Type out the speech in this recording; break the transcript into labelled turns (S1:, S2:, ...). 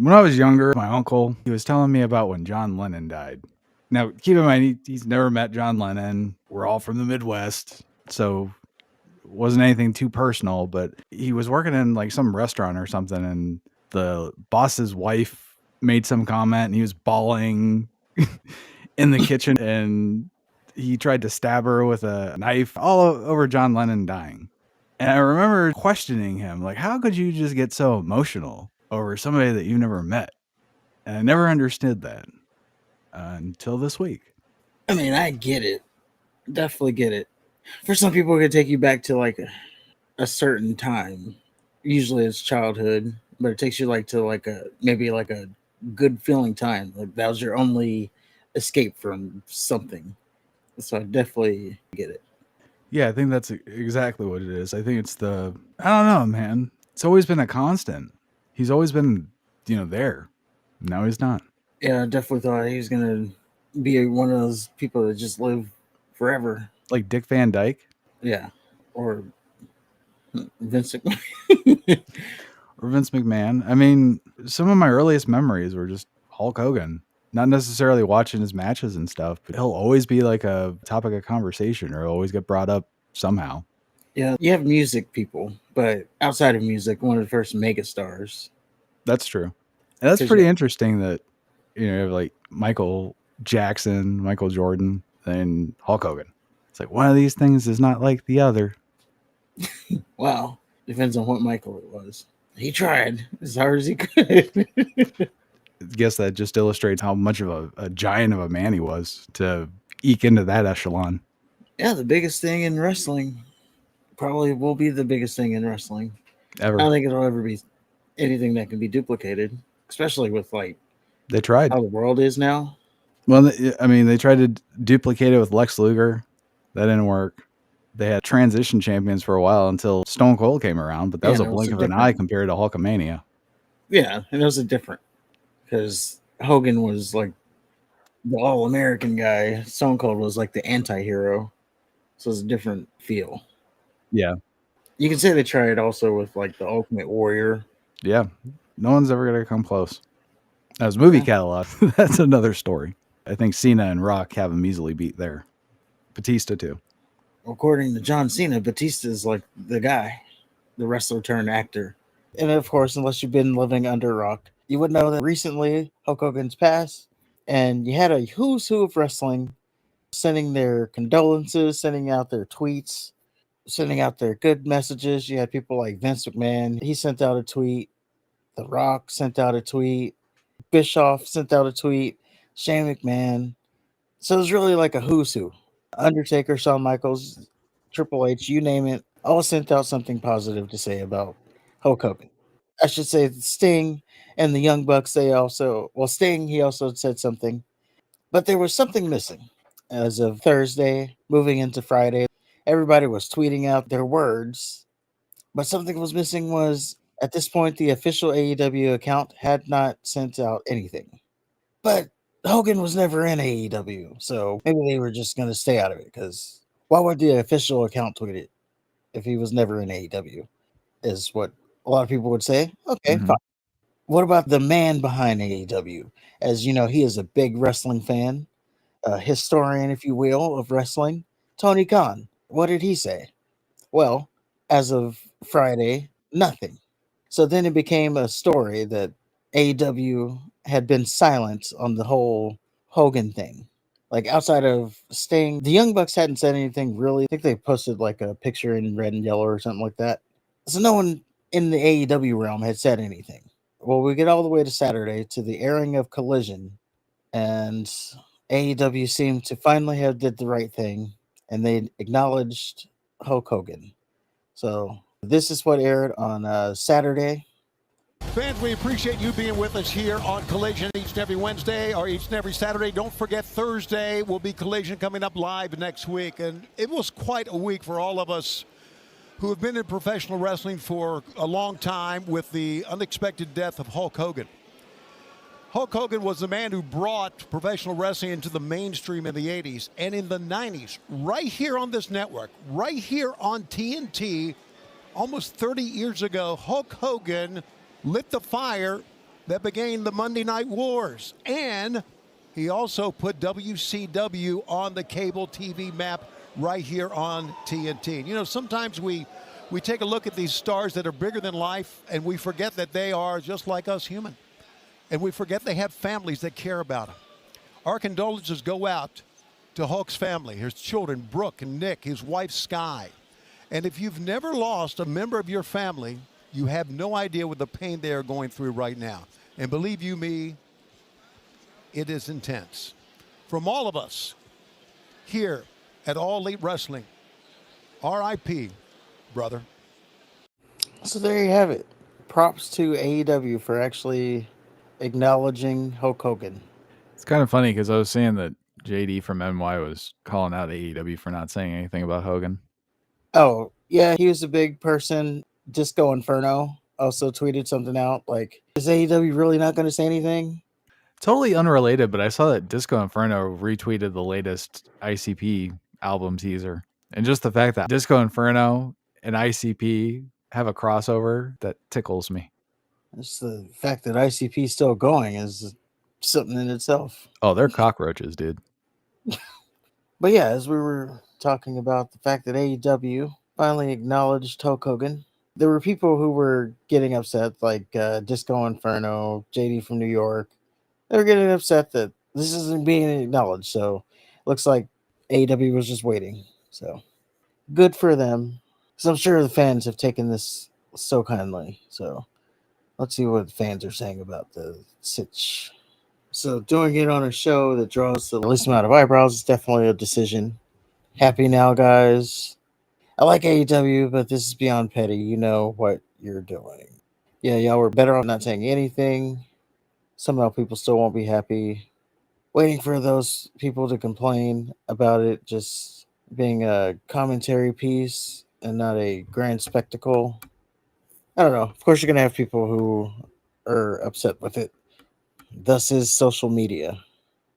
S1: When I was younger, my uncle, he was telling me about when John Lennon died. Now, keep in mind, he's never met John Lennon. We're all from the Midwest, so it wasn't anything too personal, but he was working in like some restaurant or something, and the boss's wife made some comment, and he was bawling in the kitchen, and he tried to stab her with a knife all over John Lennon dying. And I remember questioning him, like, how could you just get so emotional over somebody that you never met? And I never understood that until this week.
S2: I mean, I get it. Definitely get it. For some people, it could take you back to like a certain time. Usually it's childhood, but it takes you like to like a maybe like a good feeling time. Like that was your only escape from something. So I definitely get it.
S1: Yeah, I think that's exactly what it is. I think it's I don't know, man. It's always been a constant. He's always been, there. Now he's not.
S2: Yeah, I definitely thought he was gonna be one of those people that just live forever.
S1: Like Dick Van Dyke?
S2: Yeah. Or Vince McMahon.
S1: Or Vince McMahon. I mean, some of my earliest memories were just Hulk Hogan. Not necessarily watching his matches and stuff, but he'll always be like a topic of conversation or always get brought up somehow.
S2: Yeah, you have music people, but outside of music, one of the first mega stars.
S1: That's true. And that's pretty interesting that, you have like Michael Jackson, Michael Jordan, and Hulk Hogan. It's like one of these things is not like the other.
S2: Wow. Depends on what Michael it was. He tried as hard as he could.
S1: I guess that just illustrates how much of a giant of a man he was to eke into that echelon.
S2: Yeah, the biggest thing in wrestling probably will be the biggest thing in wrestling.
S1: Ever.
S2: I don't think it'll ever be anything that can be duplicated, especially with like
S1: they tried
S2: how the world is now.
S1: Well, I mean, they tried to duplicate it with Lex Luger. That didn't work. They had transition champions for a while until Stone Cold came around, but that was a blink of an eye compared to Hulkamania.
S2: Yeah, and it was a different because Hogan was like the all-American guy. Stone Cold was like the anti-hero. So it's a different feel.
S1: Yeah.
S2: You can say they tried also with like the Ultimate Warrior.
S1: Yeah. No one's ever going to come close. As movie catalog, that's another story. I think Cena and Rock have him easily beat there. Batista too.
S2: According to John Cena, Batista is like the guy, the wrestler turned actor. And of course, unless you've been living under a rock, you would know that recently Hulk Hogan's passed, and you had a who's who of wrestling sending their condolences, sending out their tweets, sending out their good messages. You had people like Vince McMahon, he sent out a tweet. The Rock sent out a tweet. Bischoff sent out a tweet. Shane McMahon. So it was really like a who's who. Undertaker, Shawn Michaels, Triple H, you name it, all sent out something positive to say about Hulk Hogan. I should say Sting and the Young Bucks, Sting, he also said something. But there was something missing. As of Thursday, moving into Friday, everybody was tweeting out their words. But something was missing was, at this point, the official AEW account had not sent out anything. But Hogan was never in AEW, so maybe they were just going to stay out of it, because why would the official account tweet it if he was never in AEW, is what a lot of people would say. Okay, fine. What about the man behind AEW? As you know, he is a big wrestling fan, a historian, if you will, of wrestling. Tony Khan, what did he say? Well, as of Friday, nothing. So then it became a story that AEW had been silent on the whole Hogan thing. Like outside of Sting, the Young Bucks hadn't said anything really. I think they posted like a picture in red and yellow or something like that. So no one in the AEW realm had said anything. Well, we get all the way to Saturday to the airing of Collision, and AEW seemed to finally have did the right thing, and they acknowledged Hulk Hogan. So this is what aired on Saturday.
S3: Fans, we appreciate you being with us here on Collision each and every Wednesday or each and every Saturday. Don't forget, Thursday will be Collision coming up live next week. And it was quite a week for all of us who have been in professional wrestling for a long time with the unexpected death of Hulk Hogan. Hulk Hogan was the man who brought professional wrestling into the mainstream in the 80s and in the 90s, right here on this network, right here on TNT, almost 30 years ago. Hulk Hogan lit the fire that began the Monday Night Wars. And he also put WCW on the cable TV map right here on TNT. And, you know, sometimes we take a look at these stars that are bigger than life, and we forget that they are just like us human. And we forget they have families that care about them. Our condolences go out to Hulk's family, his children, Brooke and Nick, his wife, Sky. And if you've never lost a member of your family, you have no idea what the pain they are going through right now. And believe you me, it is intense. From all of us here at All Elite Wrestling, R.I.P., brother.
S2: So there you have it. Props to AEW for actually acknowledging Hulk Hogan.
S1: It's kind of funny because I was seeing that JD from NY was calling out AEW for not saying anything about Hogan.
S2: Oh, yeah, he was a big person. Disco Inferno also tweeted something out like, is AEW really not going to say anything?
S1: Totally unrelated, but I saw that Disco Inferno retweeted the latest ICP album teaser. And just the fact that Disco Inferno and ICP have a crossover, that tickles me.
S2: Just the fact that ICP is still going is something in itself.
S1: Oh, they're cockroaches, dude.
S2: But yeah, as we were talking about the fact that AEW finally acknowledged Hulk Hogan, there were people who were getting upset, like Disco Inferno, JD from New York. They were getting upset that this isn't being acknowledged. So looks like AEW was just waiting. So good for them. Because I'm sure the fans have taken this so kindly. So let's see what fans are saying about the sitch. So doing it on a show that draws the least amount of eyebrows is definitely a decision. Happy now, guys. I like AEW, but this is beyond petty. You know what you're doing. Yeah, y'all were better off not saying anything. Somehow people still won't be happy. Waiting for those people to complain about it just being a commentary piece and not a grand spectacle. I don't know. Of course, you're going to have people who are upset with it. Thus is social media.